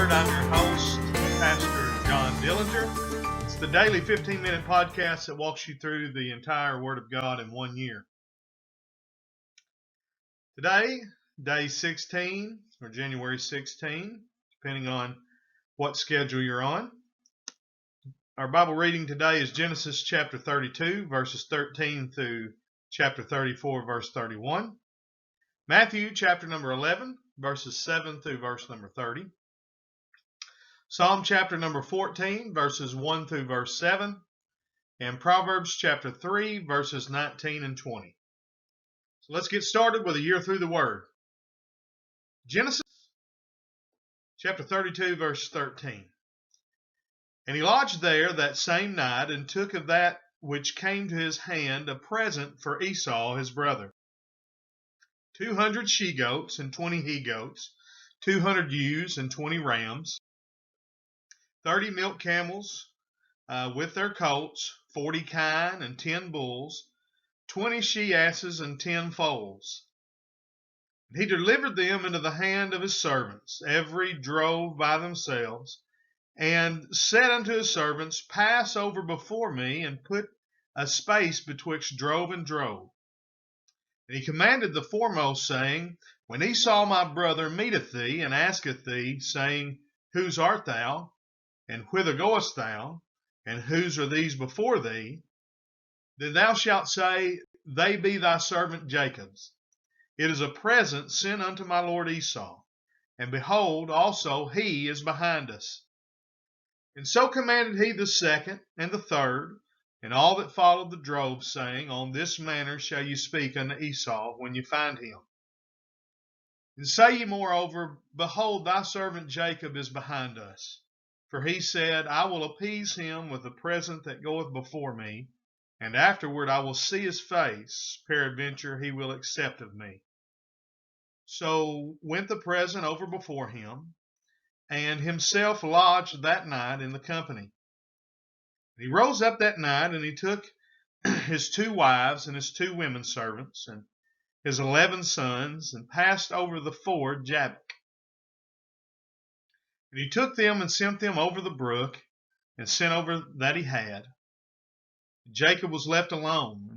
Word. I'm your host, Pastor John Dillinger. It's the daily 15-minute podcast that walks you through the entire Word of God in 1 year. Today, day 16, or January 16, depending on what schedule you're on. Our Bible reading today is Genesis chapter 32, verses 13 through chapter 34, verse 31. Matthew chapter number 11, verses 7 through verse number 30. Psalm chapter number 14, verses 1 through verse 7, and Proverbs chapter 3, verses 19 and 20. So let's get started with a year through the Word. Genesis chapter 32, verse 13. And he lodged there that same night, and took of that which came to his hand a present for Esau his brother, 200 she-goats and 20 he-goats, 200 ewes and 20 rams, 30 milk camels with their colts, 40 kine and 10 bulls, 20 she-asses and 10 foals. And he delivered them into the hand of his servants, every drove by themselves, and said unto his servants, Pass over before me, and put a space betwixt drove and drove. And he commanded the foremost, saying, When Esau my brother meeteth thee, and asketh thee, saying, Whose art thou? And whither goest thou? And whose are these before thee? Then thou shalt say, They be thy servant Jacob's. It is a present sent unto my lord Esau. And behold, also he is behind us. And so commanded he the second and the third, and all that followed the drove, saying, On this manner shall you speak unto Esau when you find him. And say ye moreover, Behold, thy servant Jacob is behind us. For he said, I will appease him with the present that goeth before me, and afterward I will see his face, peradventure he will accept of me. So went the present over before him, and himself lodged that night in the company. And he rose up that night, and he took his 2 wives and his 2 women servants, and his 11 sons, and passed over the ford Jabbok. And he took them and sent them over the brook, and sent over that he had. Jacob was left alone,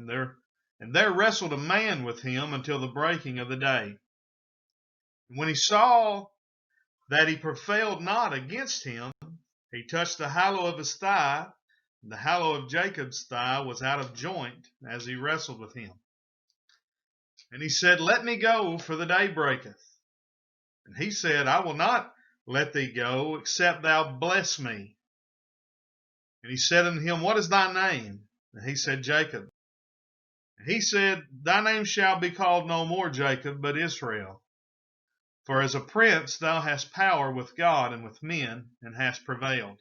and there wrestled a man with him until the breaking of the day. And when he saw that he prevailed not against him, he touched the hollow of his thigh, and the hollow of Jacob's thigh was out of joint as he wrestled with him. And he said, Let me go, for the day breaketh. And he said, I will not let thee go, except thou bless me. And he said unto him, What is thy name? And he said, Jacob. And he said, Thy name shall be called no more Jacob, but Israel. For as a prince thou hast power with God and with men, and hast prevailed.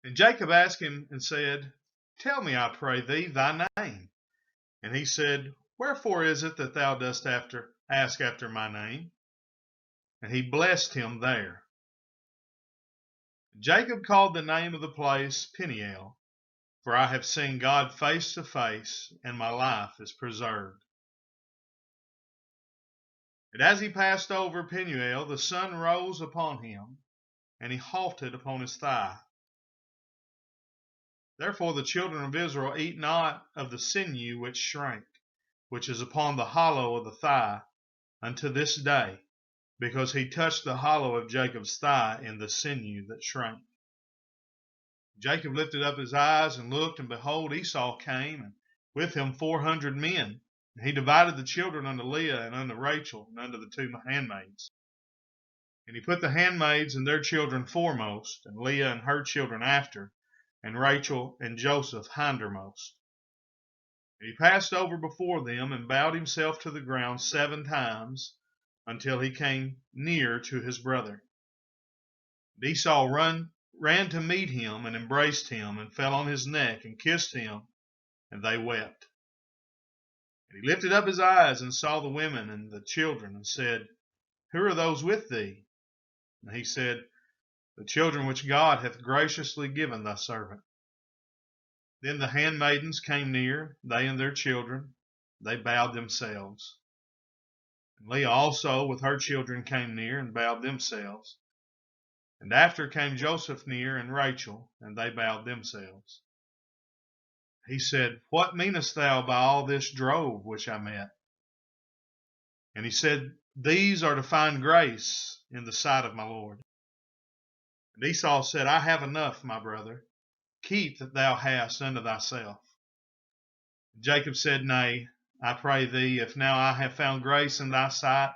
And Jacob asked him and said, Tell me, I pray thee, thy name. And he said, Wherefore is it that thou dost ask after my name? And he blessed him there. Jacob called the name of the place Peniel, for I have seen God face to face, and my life is preserved. And as he passed over Peniel, the sun rose upon him, and he halted upon his thigh. Therefore the children of Israel eat not of the sinew which shrank, which is upon the hollow of the thigh, unto this day, because he touched the hollow of Jacob's thigh in the sinew that shrank. Jacob lifted up his eyes and looked, and behold, Esau came, and with him 400 men. And he divided the children unto Leah and unto Rachel and unto the 2 handmaids. And he put the handmaids and their children foremost, and Leah and her children after, and Rachel and Joseph hindermost. And he passed over before them, and bowed himself to the ground 7 times, until he came near to his brother. And Esau ran to meet him, and embraced him, and fell on his neck, and kissed him, and they wept. And he lifted up his eyes, and saw the women and the children, and said, Who are those with thee? And he said, The children which God hath graciously given thy servant. Then the handmaidens came near, they and their children. They bowed themselves. And Leah also with her children came near, and bowed themselves. And after came Joseph near and Rachel, and they bowed themselves. He said, What meanest thou by all this drove which I met? And he said, These are to find grace in the sight of my Lord. And Esau said, I have enough, my brother. Keep that thou hast unto thyself. Jacob said, Nay, I pray thee, if now I have found grace in thy sight,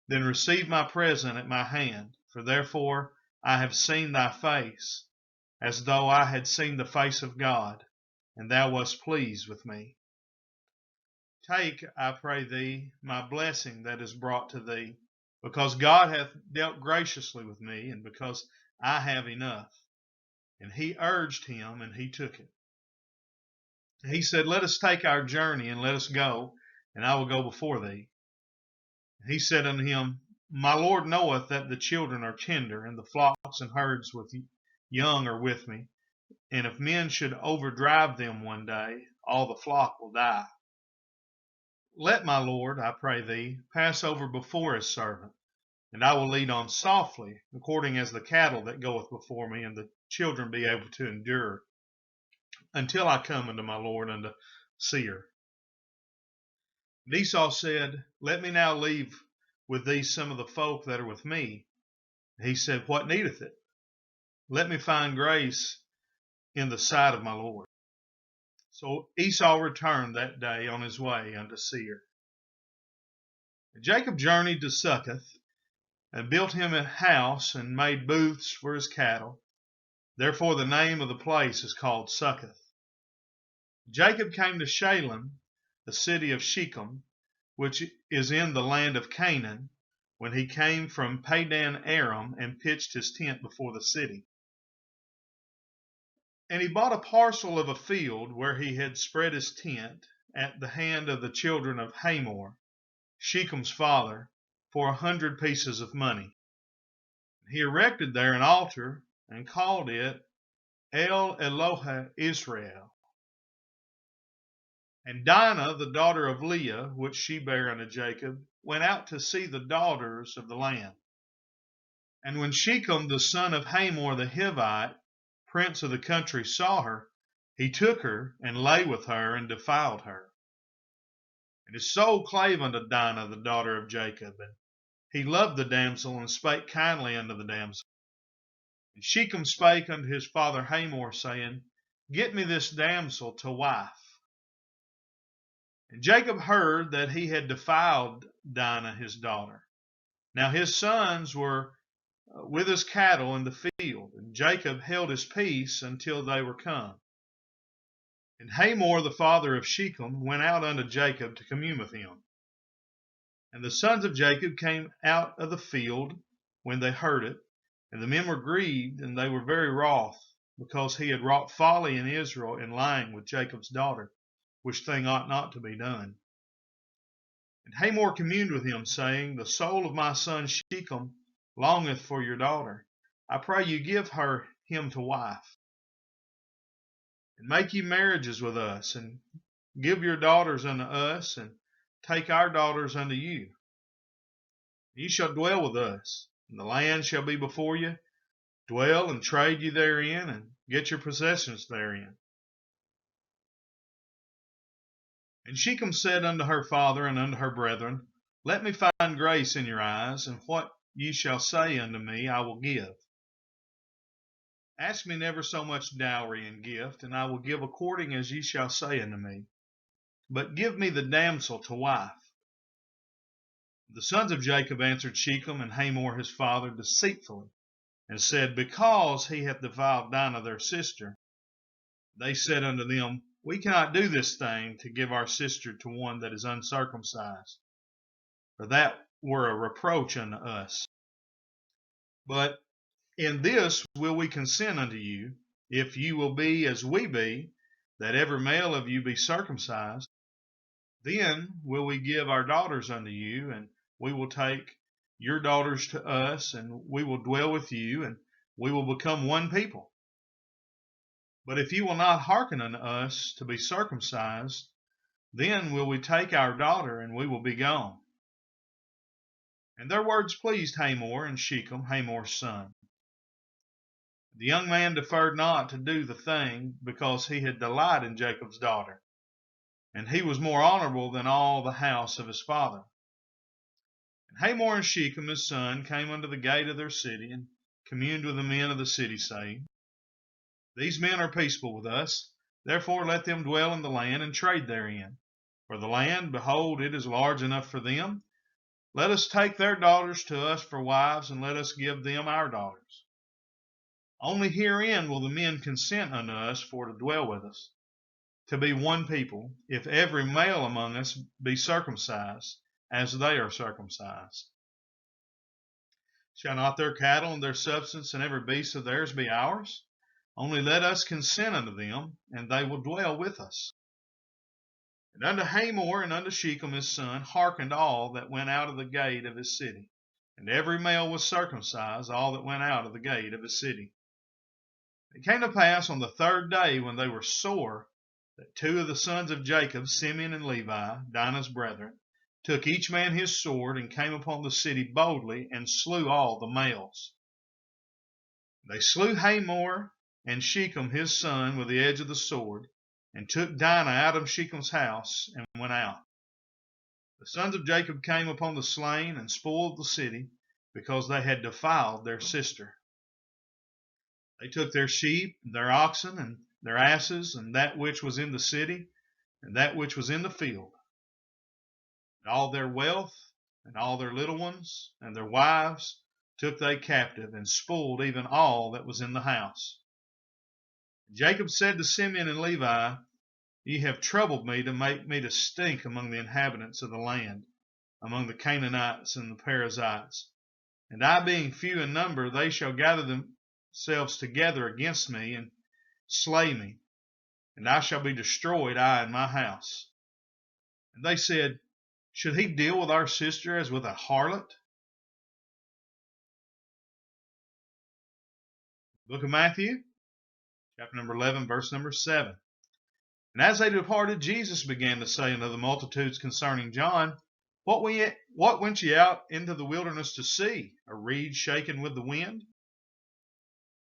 then receive my present at my hand, for therefore I have seen thy face, as though I had seen the face of God, and thou wast pleased with me. Take, I pray thee, my blessing that is brought to thee, because God hath dealt graciously with me, and because I have enough. And he urged him, and he took it. He said, Let us take our journey, and let us go, and I will go before thee. He said unto him, My Lord knoweth that the children are tender, and the flocks and herds with young are with me. And if men should overdrive them one day, all the flock will die. Let my Lord, I pray thee, pass over before his servant, and I will lead on softly, according as the cattle that goeth before me, and the children be able to endure, until I come unto my Lord unto Seir. And Esau said, Let me now leave with thee some of the folk that are with me. He said, What needeth it? Let me find grace in the sight of my Lord. So Esau returned that day on his way unto Seir. And Jacob journeyed to Succoth, and built him a house, and made booths for his cattle. Therefore the name of the place is called Succoth. Jacob came to Shalem, the city of Shechem, which is in the land of Canaan, when he came from Padan Aram, and pitched his tent before the city. And he bought a parcel of a field where he had spread his tent at the hand of the children of Hamor, Shechem's father, for 100 pieces of money. He erected there an altar and called it El Elohe Israel. And Dinah, the daughter of Leah, which she bare unto Jacob, went out to see the daughters of the land. And when Shechem, the son of Hamor the Hivite, prince of the country, saw her, he took her and lay with her and defiled her. And his soul clave unto Dinah, the daughter of Jacob, and he loved the damsel and spake kindly unto the damsel. And Shechem spake unto his father Hamor, saying, Get me this damsel to wife. And Jacob heard that he had defiled Dinah his daughter. Now his sons were with his cattle in the field, and Jacob held his peace until they were come. And Hamor the father of Shechem went out unto Jacob to commune with him. And the sons of Jacob came out of the field when they heard it, and the men were grieved, and they were very wroth, because he had wrought folly in Israel in lying with Jacob's daughter, which thing ought not to be done. And Hamor communed with him, saying, The soul of my son Shechem longeth for your daughter. I pray you give her him to wife. And make ye marriages with us, and give your daughters unto us, and take our daughters unto you. Ye shall dwell with us, and the land shall be before you. Dwell and trade you therein, and get your possessions therein. And Shechem said unto her father and unto her brethren, Let me find grace in your eyes, and what ye shall say unto me I will give. Ask me never so much dowry and gift, and I will give according as ye shall say unto me. But give me the damsel to wife. The sons of Jacob answered Shechem and Hamor his father deceitfully, and said, Because he hath defiled Dinah their sister. They said unto them, We cannot do this thing, to give our sister to one that is uncircumcised, for that were a reproach unto us. But in this will we consent unto you, if you will be as we be, that every male of you be circumcised. Then will we give our daughters unto you, and we will take your daughters to us, and we will dwell with you, and we will become one people. But if you will not hearken unto us to be circumcised, then will we take our daughter, and we will be gone. And their words pleased Hamor and Shechem, Hamor's son. The young man deferred not to do the thing, because he had delight in Jacob's daughter, and he was more honorable than all the house of his father. And Hamor and Shechem his son came unto the gate of their city, and communed with the men of the city, saying, These men are peaceable with us, therefore let them dwell in the land and trade therein. For the land, behold, it is large enough for them. Let us take their daughters to us for wives, and let us give them our daughters. Only herein will the men consent unto us for to dwell with us, to be one people, if every male among us be circumcised, as they are circumcised. Shall not their cattle and their substance and every beast of theirs be ours? Only let us consent unto them, and they will dwell with us. And unto Hamor and unto Shechem his son hearkened all that went out of the gate of his city, and every male was circumcised, all that went out of the gate of his city. It came to pass on the third day, when they were sore, that two of the sons of Jacob, Simeon and Levi, Dinah's brethren, took each man his sword, and came upon the city boldly, and slew all the males. They slew Hamor and Shechem his son with the edge of the sword, and took Dinah out of Shechem's house, and went out. The sons of Jacob came upon the slain, and spoiled the city, because they had defiled their sister. They took their sheep, and their oxen, and their asses, and that which was in the city, and that which was in the field, and all their wealth, and all their little ones, and their wives took they captive, and spoiled even all that was in the house. Jacob said to Simeon and Levi, Ye have troubled me to make me to stink among the inhabitants of the land, among the Canaanites and the Perizzites. And I being few in number, they shall gather themselves together against me, and slay me, and I shall be destroyed, I and my house. And they said, Should he deal with our sister as with a harlot? Book of Matthew, chapter number 11, verse number 7. And as they departed, Jesus began to say unto the multitudes concerning John, What went ye out into the wilderness to see? A reed shaken with the wind?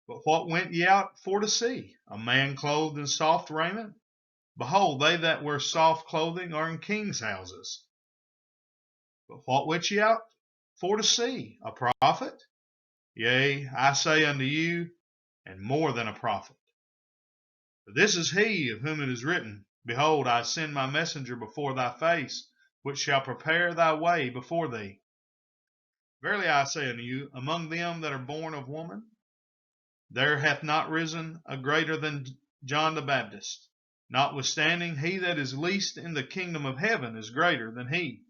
But what went ye out for to see? A man clothed in soft raiment? Behold, they that wear soft clothing are in kings' houses. But what went ye out for to see? A prophet? Yea, I say unto you, and more than a prophet. For this is he of whom it is written, Behold, I send my messenger before thy face, which shall prepare thy way before thee. Verily I say unto you, among them that are born of woman, there hath not risen a greater than John the Baptist. Notwithstanding, he that is least in the kingdom of heaven is greater than he.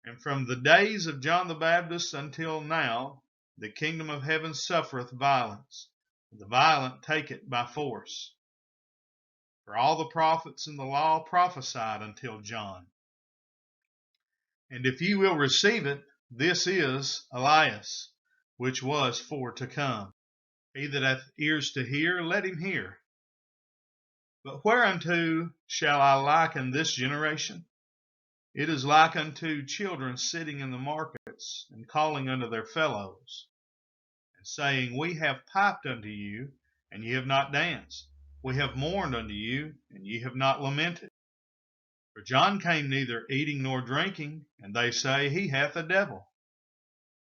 And from the days of John the Baptist until now, the kingdom of heaven suffereth violence, and the violent take it by force. For all the prophets and the law prophesied until John. And if ye will receive it, this is Elias, which was for to come. He that hath ears to hear, let him hear. But whereunto shall I liken this generation? It is like unto children sitting in the markets, and calling unto their fellows, and saying, We have piped unto you, and ye have not danced. We have mourned unto you, and ye have not lamented. For John came neither eating nor drinking, and they say, He hath a devil.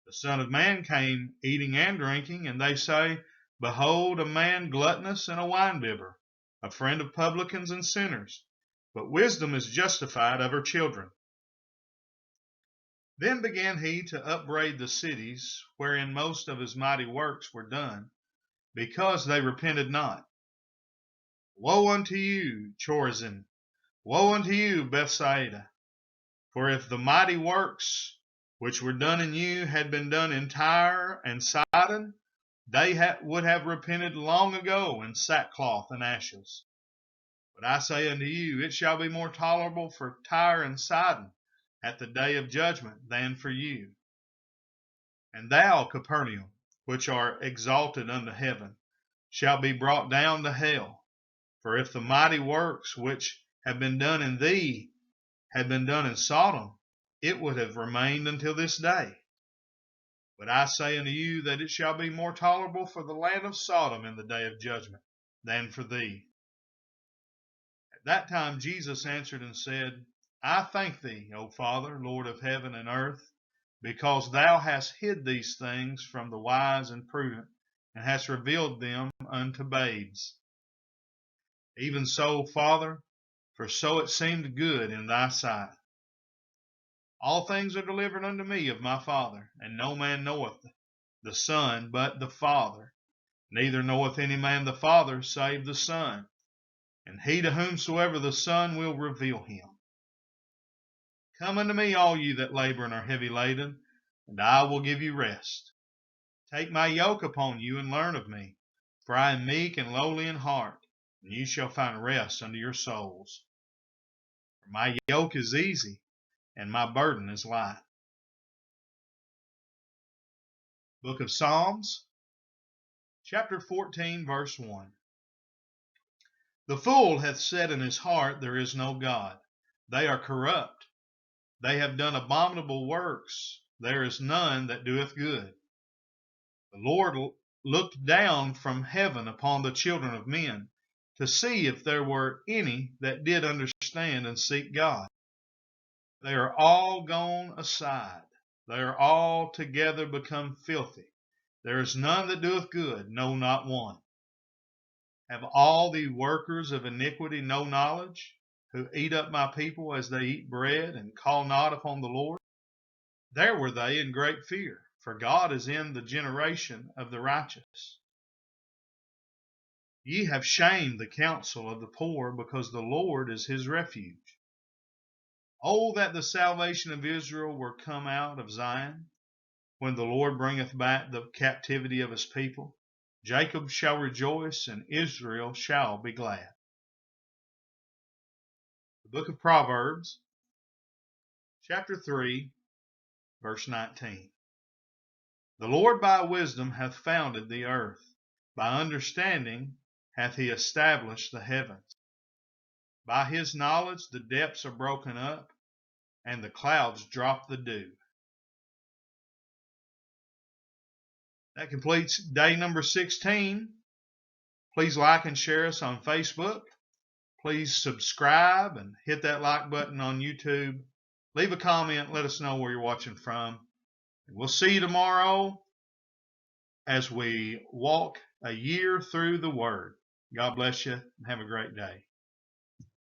The Son of Man came eating and drinking, and they say, Behold, a man gluttonous and a winebibber, a friend of publicans and sinners. But wisdom is justified of her children. Then began he to upbraid the cities wherein most of his mighty works were done, because they repented not. Woe unto you, Chorazin! Woe unto you, Bethsaida! For if the mighty works which were done in you had been done in Tyre and Sidon, they would have repented long ago in sackcloth and ashes. But I say unto you, it shall be more tolerable for Tyre and Sidon at the day of judgment than for you. And thou, Capernaum, which art exalted unto heaven, shalt be brought down to hell. For if the mighty works which have been done in thee had been done in Sodom, it would have remained until this day. But I say unto you that it shall be more tolerable for the land of Sodom in the day of judgment than for thee. At that time Jesus answered and said, I thank thee, O Father, Lord of heaven and earth, because thou hast hid these things from the wise and prudent, and hast revealed them unto babes. Even so, Father, for so it seemed good in thy sight. All things are delivered unto me of my Father, and no man knoweth the Son but the Father. Neither knoweth any man the Father save the Son, and he to whomsoever the Son will reveal him. Come unto me, all ye that labor and are heavy laden, and I will give you rest. Take my yoke upon you and learn of me, for I am meek and lowly in heart, and you shall find rest unto your souls. For my yoke is easy, and my burden is light. Book of Psalms, chapter 14, verse 1. The fool hath said in his heart, There is no God. They are corrupt. They have done abominable works. There is none that doeth good. The Lord looked down from heaven upon the children of men to see if there were any that did understand and seek God. They are all gone aside. They are all together become filthy. There is none that doeth good, no, not one. Have all the workers of iniquity no knowledge, who eat up my people as they eat bread, and call not upon the Lord? There were they in great fear, for God is in the generation of the righteous. Ye have shamed the counsel of the poor, because the Lord is his refuge. Oh, that the salvation of Israel were come out of Zion, when the Lord bringeth back the captivity of his people. Jacob shall rejoice, and Israel shall be glad. The book of Proverbs, chapter 3, verse 19. The Lord by wisdom hath founded the earth. By understanding hath he established the heavens. By his knowledge the depths are broken up, and the clouds drop the dew. That completes day number 16. Please like and share us on Facebook. Please subscribe and hit that like button on YouTube. Leave a comment. Let us know where you're watching from. We'll see you tomorrow as we walk a year through the Word. God bless you and have a great day.